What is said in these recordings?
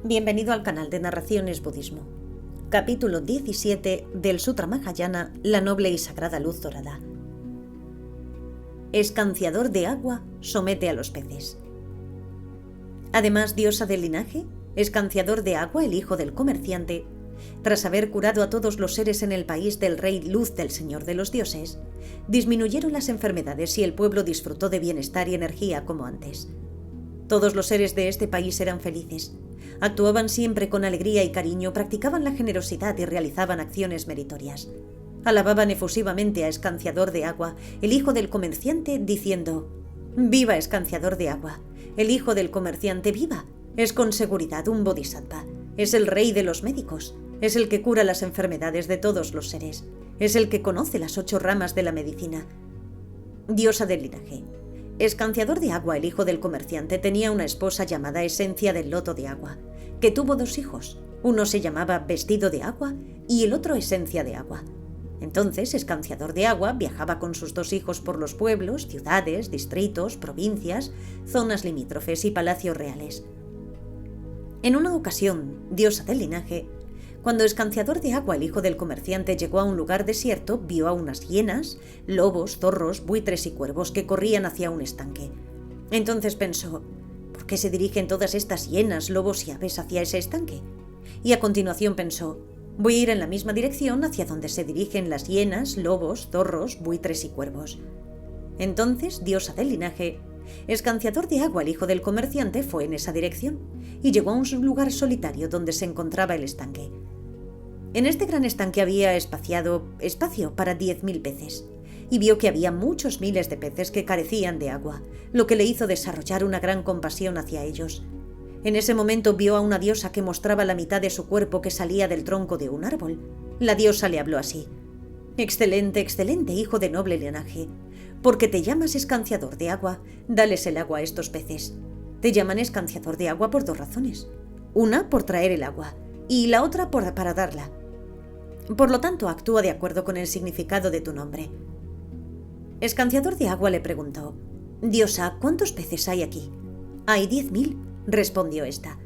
Bienvenido al canal de Narraciones Budismo. Capítulo 17 del Sutra Mahayana, la noble y sagrada luz dorada. Escanciador de agua somete a los peces. Además, diosa del linaje, escanciador de agua, el hijo del comerciante, tras haber curado a todos los seres en el país del rey Luz del Señor de los Dioses, disminuyeron las enfermedades y el pueblo disfrutó de bienestar y energía como antes. Todos los seres de este país eran felices. Actuaban siempre con alegría y cariño, practicaban la generosidad y realizaban acciones meritorias. Alababan efusivamente a Escanciador de Agua, el hijo del comerciante, diciendo: «¡Viva Escanciador de Agua! El hijo del comerciante viva. Es con seguridad un bodhisattva. Es el rey de los médicos. Es el que cura las enfermedades de todos los seres. Es el que conoce las 8 ramas de la medicina». Diosa del linaje. Escanciador de Agua, el hijo del comerciante, tenía una esposa llamada Esencia del Loto de Agua, que tuvo 2 hijos. Uno se llamaba Vestido de Agua y el otro Esencia de Agua. Entonces, Escanciador de Agua viajaba con sus 2 hijos por los pueblos, ciudades, distritos, provincias, zonas limítrofes y palacios reales. En una ocasión, diosa del linaje, cuando Escanciador de Agua, el hijo del comerciante, llegó a un lugar desierto, vio a unas hienas, lobos, zorros, buitres y cuervos que corrían hacia un estanque. Entonces pensó: ¿por qué se dirigen todas estas hienas, lobos y aves hacia ese estanque? Y a continuación pensó: voy a ir en la misma dirección hacia donde se dirigen las hienas, lobos, zorros, buitres y cuervos. Entonces, diosa del linaje, Escanciador de Agua, el hijo del comerciante, fue en esa dirección y llegó a un lugar solitario donde se encontraba el estanque. En este gran estanque había espacio para 10.000 peces, y vio que había muchos miles de peces que carecían de agua, lo que le hizo desarrollar una gran compasión hacia ellos. En ese momento vio a una diosa que mostraba la mitad de su cuerpo que salía del tronco de un árbol. La diosa le habló así: «Excelente, excelente, hijo de noble linaje. Porque te llamas Escanciador de Agua, dales el agua a estos peces». Te llaman Escanciador de Agua por 2 razones. Una, por traer el agua, y la otra para darla. Por lo tanto, actúa de acuerdo con el significado de tu nombre. Escanciador de Agua le preguntó: «Diosa, ¿cuántos peces hay aquí?» «Hay 10.000», respondió esta.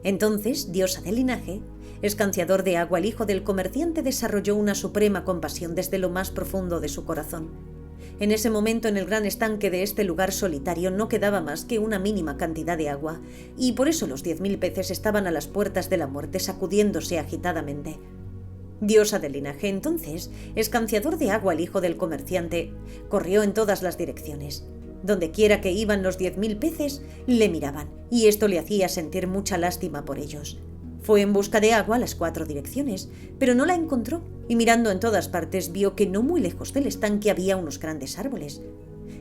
Entonces, diosa del linaje, Escanciador de Agua, el hijo del comerciante, desarrolló una suprema compasión desde lo más profundo de su corazón. En ese momento, en el gran estanque de este lugar solitario no quedaba más que una mínima cantidad de agua, y por eso los 10.000 peces estaban a las puertas de la muerte, sacudiéndose agitadamente. Diosa del linaje, entonces, Escanciador de Agua, el hijo del comerciante, corrió en todas las direcciones. Donde quiera que iban los 10.000 peces, le miraban, y esto le hacía sentir mucha lástima por ellos. Fue en busca de agua a las 4 direcciones, pero no la encontró, y mirando en todas partes vio que no muy lejos del estanque había unos grandes árboles.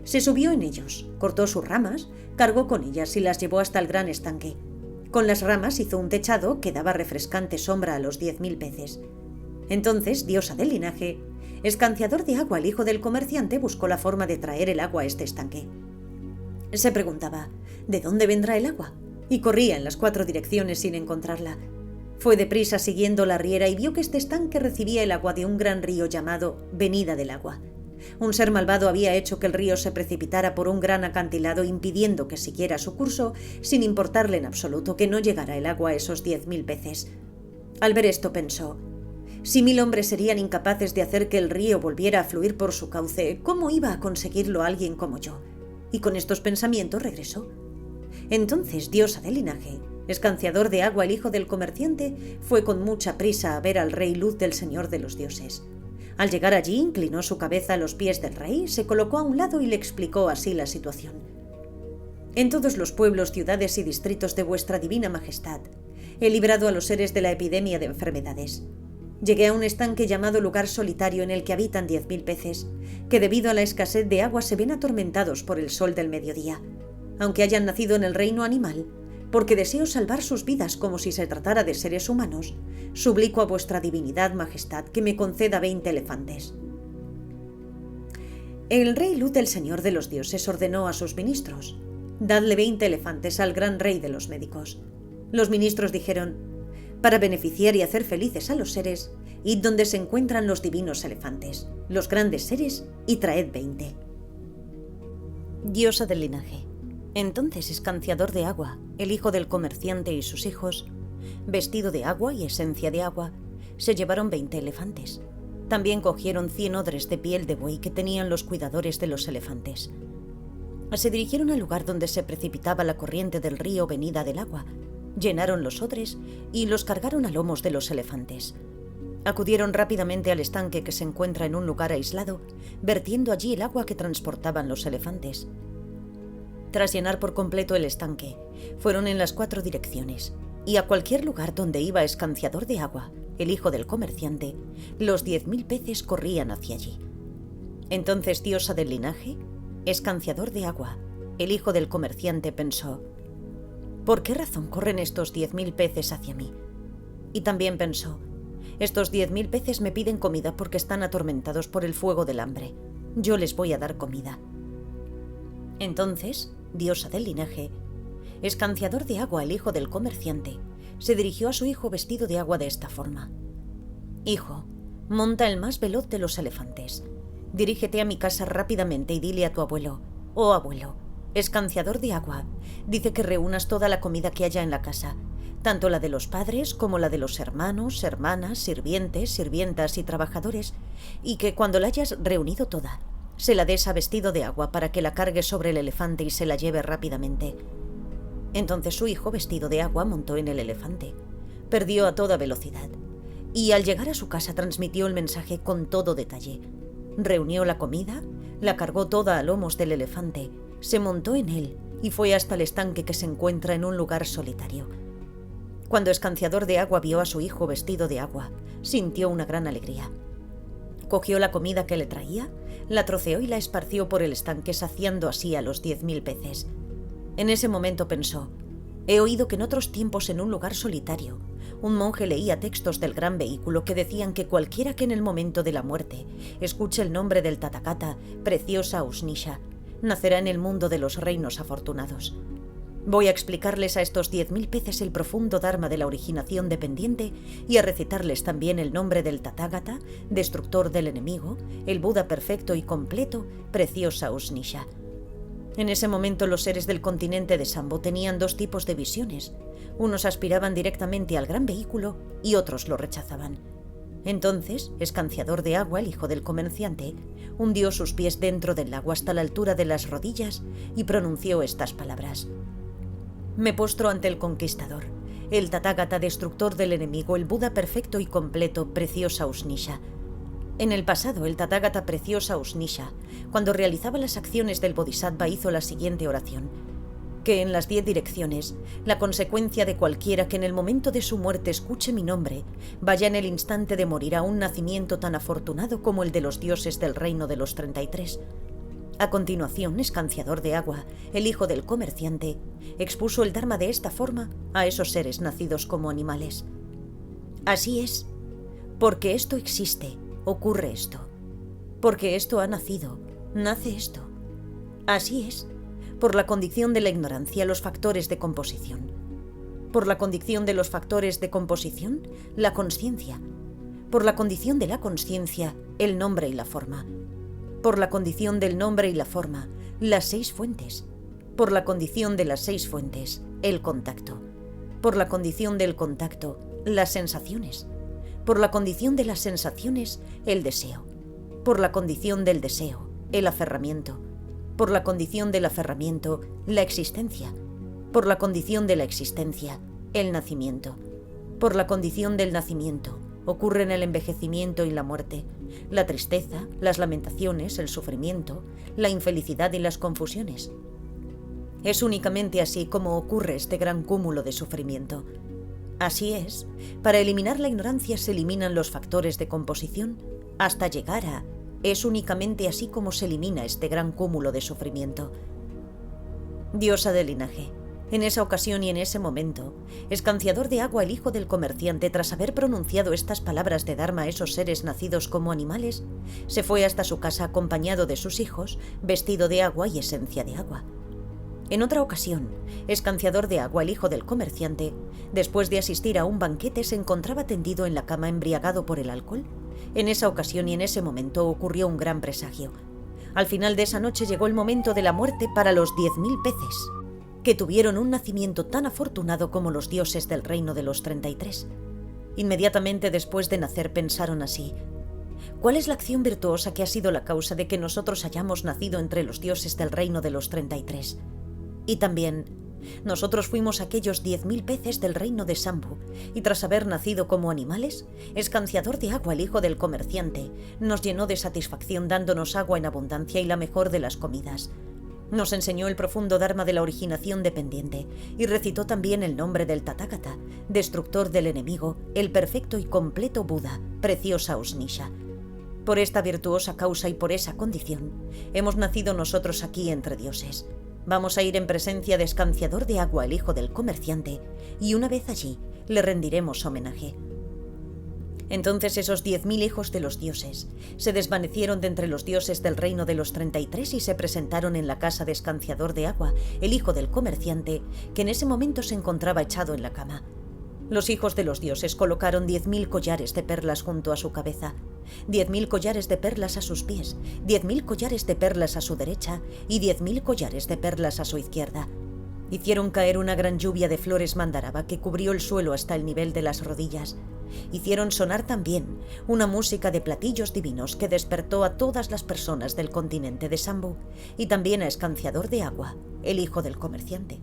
Se subió en ellos, cortó sus ramas, cargó con ellas y las llevó hasta el gran estanque. Con las ramas hizo un techado que daba refrescante sombra a los 10.000 peces. Entonces, diosa del linaje, Escanciador de Agua, el hijo del comerciante, buscó la forma de traer el agua a este estanque. Se preguntaba: ¿de dónde vendrá el agua? Y corría en las 4 direcciones sin encontrarla. Fue deprisa siguiendo la riera y vio que este estanque recibía el agua de un gran río llamado Venida del Agua. Un ser malvado había hecho que el río se precipitara por un gran acantilado, impidiendo que siguiera su curso, sin importarle en absoluto que no llegara el agua a esos 10.000 peces. Al ver esto pensó: si 1000 hombres serían incapaces de hacer que el río volviera a fluir por su cauce, ¿cómo iba a conseguirlo alguien como yo? Y con estos pensamientos regresó. Entonces, diosa del linaje, Escanciador de Agua, el hijo del comerciante, fue con mucha prisa a ver al rey Luz del Señor de los Dioses. Al llegar allí, inclinó su cabeza a los pies del rey, se colocó a un lado y le explicó así la situación: «En todos los pueblos, ciudades y distritos de vuestra divina majestad, he librado a los seres de la epidemia de enfermedades. Llegué a un estanque llamado Lugar Solitario en el que habitan 10.000 peces, que debido a la escasez de agua se ven atormentados por el sol del mediodía. Aunque hayan nacido en el reino animal, porque deseo salvar sus vidas como si se tratara de seres humanos, suplico a vuestra divinidad majestad que me conceda 20 elefantes». El rey Luz del Señor de los Dioses ordenó a sus ministros: «Dadle 20 elefantes al gran rey de los médicos». Los ministros dijeron: «Para beneficiar y hacer felices a los seres, id donde se encuentran los divinos elefantes, los grandes seres, y traed 20». Diosa del linaje. Entonces Escanciador de Agua, el hijo del comerciante y sus hijos, vestido de agua y esencia de agua, se llevaron 20 elefantes. También cogieron 100 odres de piel de buey que tenían los cuidadores de los elefantes. Se dirigieron al lugar donde se precipitaba la corriente del río venida del agua, llenaron los odres y los cargaron a lomos de los elefantes. Acudieron rápidamente al estanque que se encuentra en un lugar aislado, vertiendo allí el agua que transportaban los elefantes. Tras llenar por completo el estanque, fueron en las 4 direcciones, y a cualquier lugar donde iba Escanciador de Agua, el hijo del comerciante, los 10.000 peces corrían hacia allí. Entonces Diosa del linaje, Escanciador de Agua, el hijo del comerciante, pensó: ¿por qué razón corren estos 10.000 peces hacia mí? Y también pensó: estos 10.000 peces me piden comida porque están atormentados por el fuego del hambre. Yo les voy a dar comida. Entonces, Diosa del linaje, Escanciador de Agua, el hijo del comerciante, se dirigió a su hijo vestido de agua de esta forma: Hijo, monta el más veloz de los elefantes. Dirígete a mi casa rápidamente y dile a tu abuelo: oh abuelo, Escanciador de Agua dice que reúnas toda la comida que haya en la casa, tanto la de los padres como la de los hermanos, hermanas, sirvientes, sirvientas y trabajadores, y que cuando la hayas reunido toda, se la des a Vestido de Agua para que la cargue sobre el elefante y se la lleve rápidamente. Entonces su hijo Vestido de Agua montó en el elefante. Perdió a toda velocidad, y al llegar a su casa transmitió el mensaje con todo detalle. Reunió la comida, la cargó toda a lomos del elefante, se montó en él y fue hasta el estanque que se encuentra en un lugar solitario. Cuando Escanciador de Agua vio a su hijo Vestido de Agua, sintió una gran alegría. Cogió la comida que le traía, la troceó y la esparció por el estanque, saciando así a los 10.000 peces. En ese momento pensó: he oído que en otros tiempos, en un lugar solitario, un monje leía textos del gran vehículo que decían que cualquiera que en el momento de la muerte escuche el nombre del Tathagata, preciosa Usnisha, nacerá en el mundo de los reinos afortunados. Voy a explicarles a estos 10.000 peces el profundo dharma de la originación dependiente y a recitarles también el nombre del Tathagata, destructor del enemigo, el Buda perfecto y completo, preciosa Usnisha. En ese momento los seres del continente de Sambo tenían 2 tipos de visiones. Unos aspiraban directamente al gran vehículo y otros lo rechazaban. Entonces, Escanciador de Agua, el hijo del comerciante, hundió sus pies dentro del agua hasta la altura de las rodillas y pronunció estas palabras: me postro ante el conquistador, el Tathagata, destructor del enemigo, el Buda perfecto y completo, preciosa Usnisha. En el pasado, el Tathagata preciosa Usnisha, cuando realizaba las acciones del Bodhisattva, hizo la siguiente oración: que en las 10 direcciones, la consecuencia de cualquiera que en el momento de su muerte escuche mi nombre, vaya en el instante de morir a un nacimiento tan afortunado como el de los dioses del reino de los 33. A continuación, Escanciador de Agua, el hijo del comerciante, expuso el dharma de esta forma a esos seres nacidos como animales: así es, porque esto existe, ocurre esto. Porque esto ha nacido, nace esto. Así es, por la condición de la ignorancia, los factores de composición. Por la condición de los factores de composición, la consciencia. Por la condición de la consciencia, el nombre y la forma. Por la condición del nombre y la forma, las 6 fuentes. Por la condición de las 6 fuentes, el contacto. Por la condición del contacto, las sensaciones. Por la condición de las sensaciones, el deseo. Por la condición del deseo, el aferramiento. Por la condición del aferramiento, la existencia. Por la condición de la existencia, el nacimiento. Por la condición del nacimiento, ocurren el envejecimiento y la muerte, la tristeza, las lamentaciones, el sufrimiento, la infelicidad y las confusiones. Es únicamente así como ocurre este gran cúmulo de sufrimiento. Así es, para eliminar la ignorancia se eliminan los factores de composición, hasta llegar a: es únicamente así como se elimina este gran cúmulo de sufrimiento. Diosa del linaje. En esa ocasión y en ese momento, Escanciador de Agua, el hijo del comerciante, tras haber pronunciado estas palabras de dharma a esos seres nacidos como animales, se fue hasta su casa acompañado de sus hijos, Vestido de Agua y Esencia de Agua. En otra ocasión, Escanciador de Agua, el hijo del comerciante, después de asistir a un banquete, se encontraba tendido en la cama embriagado por el alcohol. En esa ocasión y en ese momento ocurrió un gran presagio. Al final de esa noche llegó el momento de la muerte para los 10.000 peces. que tuvieron un nacimiento tan afortunado como los dioses del reino de los 33. Inmediatamente después de nacer pensaron así: ¿cuál es la acción virtuosa que ha sido la causa de que nosotros hayamos nacido entre los dioses del reino de los 33? Y también, nosotros fuimos aquellos 10.000 peces del reino de Sambu, y tras haber nacido como animales, Escanciador de Agua, el hijo del comerciante, nos llenó de satisfacción dándonos agua en abundancia y la mejor de las comidas. Nos enseñó el profundo dharma de la originación dependiente y recitó también el nombre del Tathagata, destructor del enemigo, el perfecto y completo Buda, preciosa Usnisha. Por esta virtuosa causa y por esa condición, hemos nacido nosotros aquí entre dioses. Vamos a ir en presencia de Escanciador de Agua, el hijo del comerciante, y una vez allí le rendiremos homenaje. Entonces esos 10.000 hijos de los dioses se desvanecieron de entre los dioses del reino de los 33 y se presentaron en la casa de Escanciador de Agua, el hijo del comerciante, que en ese momento se encontraba echado en la cama. Los hijos de los dioses colocaron 10.000 collares de perlas junto a su cabeza, 10.000 collares de perlas a sus pies, 10.000 collares de perlas a su derecha y 10.000 collares de perlas a su izquierda. Hicieron caer una gran lluvia de flores mandaraba que cubrió el suelo hasta el nivel de las rodillas. Hicieron sonar también una música de platillos divinos que despertó a todas las personas del continente de Sambu y también a Escanciador de Agua, el hijo del comerciante.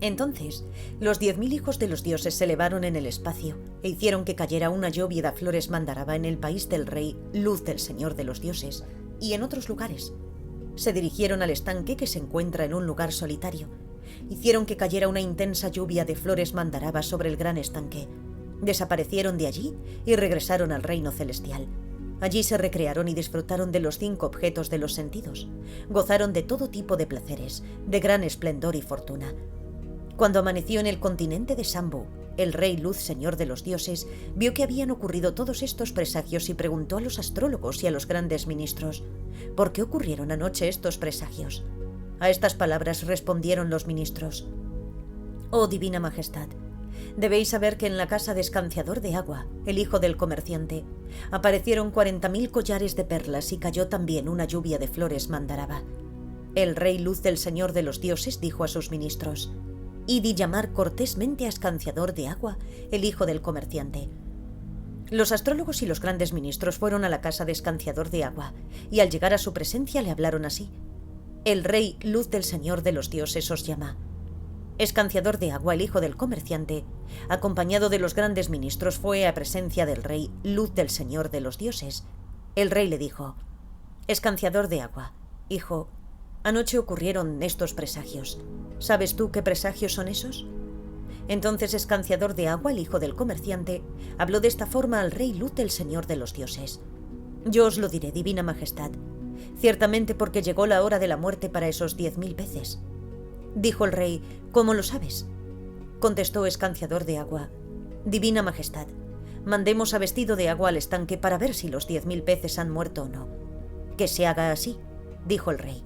Entonces, los 10.000 hijos de los dioses se elevaron en el espacio e hicieron que cayera una lluvia de flores mandaraba en el país del rey, luz del señor de los dioses, y en otros lugares. Se dirigieron al estanque que se encuentra en un lugar solitario. Hicieron que cayera una intensa lluvia de flores mandaraba sobre el gran estanque. Desaparecieron de allí y regresaron al reino celestial. Allí se recrearon y disfrutaron de los 5 objetos de los sentidos. Gozaron de todo tipo de placeres, de gran esplendor y fortuna. Cuando amaneció en el continente de Sambu, el rey Luz, señor de los dioses, vio que habían ocurrido todos estos presagios y preguntó a los astrólogos y a los grandes ministros: ¿por qué ocurrieron anoche estos presagios? A estas palabras respondieron los ministros: «Oh divina majestad, debéis saber que en la casa de Escanciador de Agua, el hijo del comerciante, aparecieron 40.000 collares de perlas y cayó también una lluvia de flores mandaraba». El rey Luz del señor de los dioses dijo a sus ministros: «Id y llamar cortésmente a Escanciador de Agua, el hijo del comerciante». Los astrólogos y los grandes ministros fueron a la casa de Escanciador de Agua, y al llegar a su presencia le hablaron así: «El rey Luz del señor de los dioses os llama». Escanciador de Agua, el hijo del comerciante, acompañado de los grandes ministros, fue a presencia del rey Luz del señor de los dioses. El rey le dijo: «Escanciador de Agua, hijo, anoche ocurrieron estos presagios. ¿Sabes tú qué presagios son esos?». Entonces Escanciador de Agua, el hijo del comerciante, habló de esta forma al rey Luz del señor de los dioses: «Yo os lo diré, divina majestad, ciertamente porque llegó la hora de la muerte para esos 10.000 peces». Dijo el rey: «¿Cómo lo sabes?». Contestó Escanciador de Agua: «Divina majestad, mandemos a Vestido de Agua al estanque para ver si los 10.000 peces han muerto o no». «Que se haga así», dijo el rey.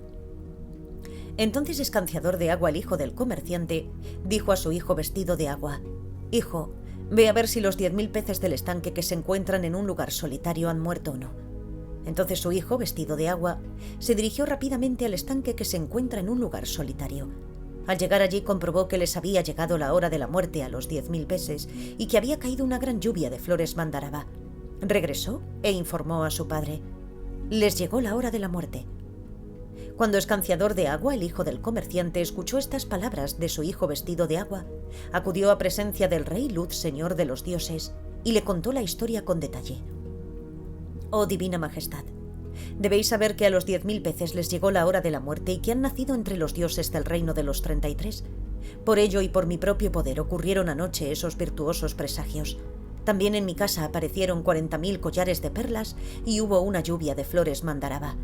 Entonces Escanciador de Agua, el hijo del comerciante, dijo a su hijo Vestido de Agua: «Hijo, ve a ver si los 10.000 peces del estanque que se encuentran en un lugar solitario han muerto o no». Entonces su hijo, Vestido de Agua, se dirigió rápidamente al estanque que se encuentra en un lugar solitario. Al llegar allí comprobó que les había llegado la hora de la muerte a los 10.000 peces y que había caído una gran lluvia de flores mandaraba. Regresó e informó a su padre: «Les llegó la hora de la muerte». Cuando Escanciador de Agua, el hijo del comerciante, escuchó estas palabras de su hijo Vestido de Agua, acudió a presencia del rey Luz, señor de los dioses, y le contó la historia con detalle. «Oh divina majestad, debéis saber que a los 10.000 peces les llegó la hora de la muerte y que han nacido entre los dioses del reino de los 33. Por ello y por mi propio poder ocurrieron anoche esos virtuosos presagios. También en mi casa aparecieron 40.000 collares de perlas y hubo una lluvia de flores mandaraba».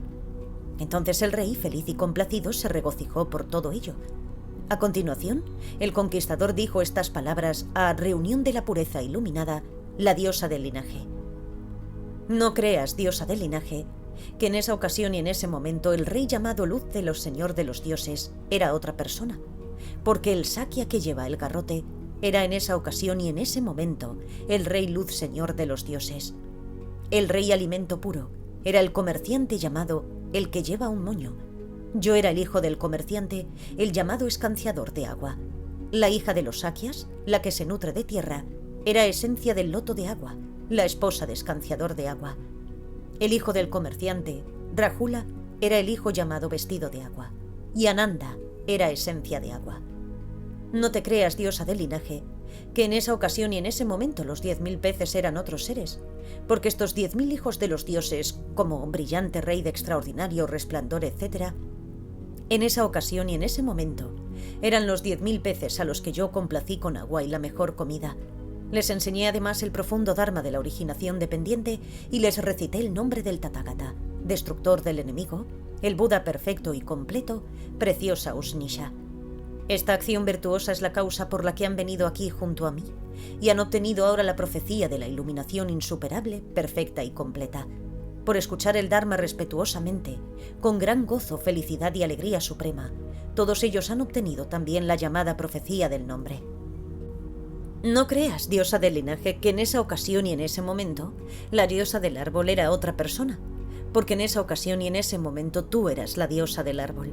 Entonces el rey, feliz y complacido, se regocijó por todo ello. A continuación, el conquistador dijo estas palabras a Reunión de la Pureza Iluminada, la diosa del linaje: «No creas, diosa del linaje, que en esa ocasión y en ese momento el rey llamado Luz de los Señor de los Dioses era otra persona, porque el Sakya que lleva el garrote era en esa ocasión y en ese momento el rey Luz Señor de los Dioses. El rey Alimento Puro era el comerciante llamado el que lleva un moño. Yo era el hijo del comerciante, el llamado escanciador de agua. La hija de los Sakyas, la que se nutre de tierra, era esencia del loto de agua, la esposa de escanciador de agua. El hijo del comerciante, Rahula, era el hijo llamado vestido de agua. Y Ananda era esencia de agua. No te creas, diosa del linaje, que en esa ocasión y en ese momento los 10.000 peces eran otros seres, porque estos 10.000 hijos de los dioses, como brillante rey de extraordinario resplandor, etc., en esa ocasión y en ese momento, eran los 10.000 peces a los que yo complací con agua y la mejor comida. Les enseñé además el profundo dharma de la originación dependiente y les recité el nombre del Tathagata, destructor del enemigo, el Buda perfecto y completo, preciosa Usnisha. Esta acción virtuosa es la causa por la que han venido aquí junto a mí y han obtenido ahora la profecía de la iluminación insuperable, perfecta y completa. Por escuchar el Dharma respetuosamente, con gran gozo, felicidad y alegría suprema, todos ellos han obtenido también la llamada profecía del nombre. No creas, diosa del linaje, que en esa ocasión y en ese momento, la diosa del árbol era otra persona, porque en esa ocasión y en ese momento tú eras la diosa del árbol.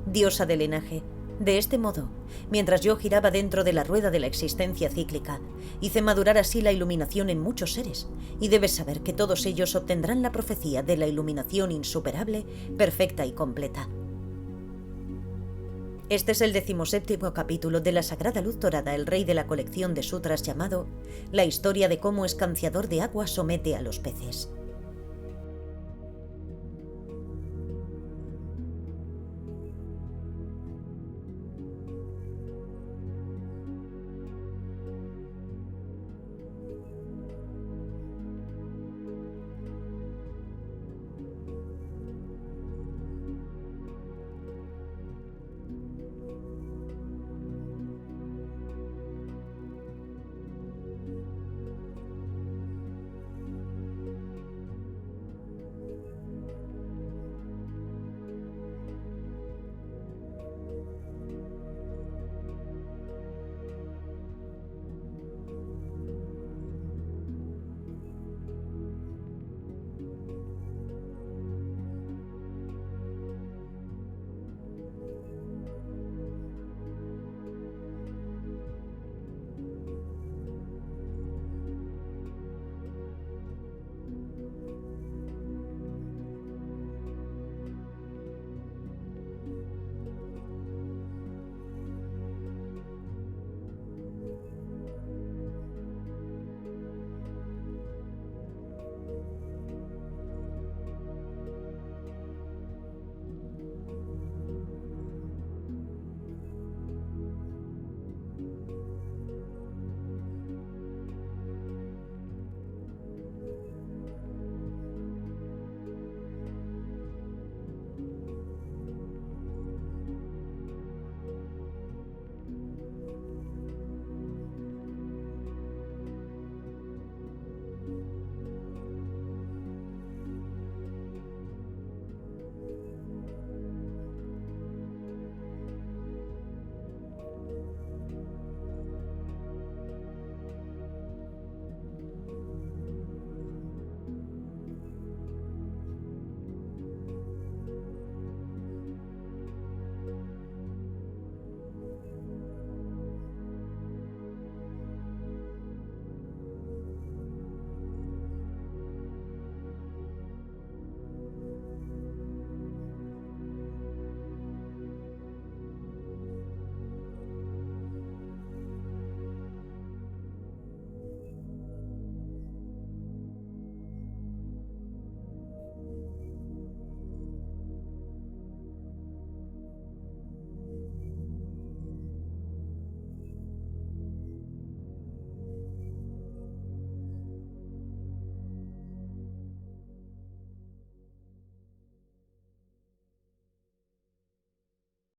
Diosa del linaje, de este modo, mientras yo giraba dentro de la rueda de la existencia cíclica, hice madurar así la iluminación en muchos seres, y debes saber que todos ellos obtendrán la profecía de la iluminación insuperable, perfecta y completa. Este es el 17º capítulo de la Sagrada Luz Dorada, el rey de la colección de sutras llamado La historia de cómo escanciador de agua somete a los peces.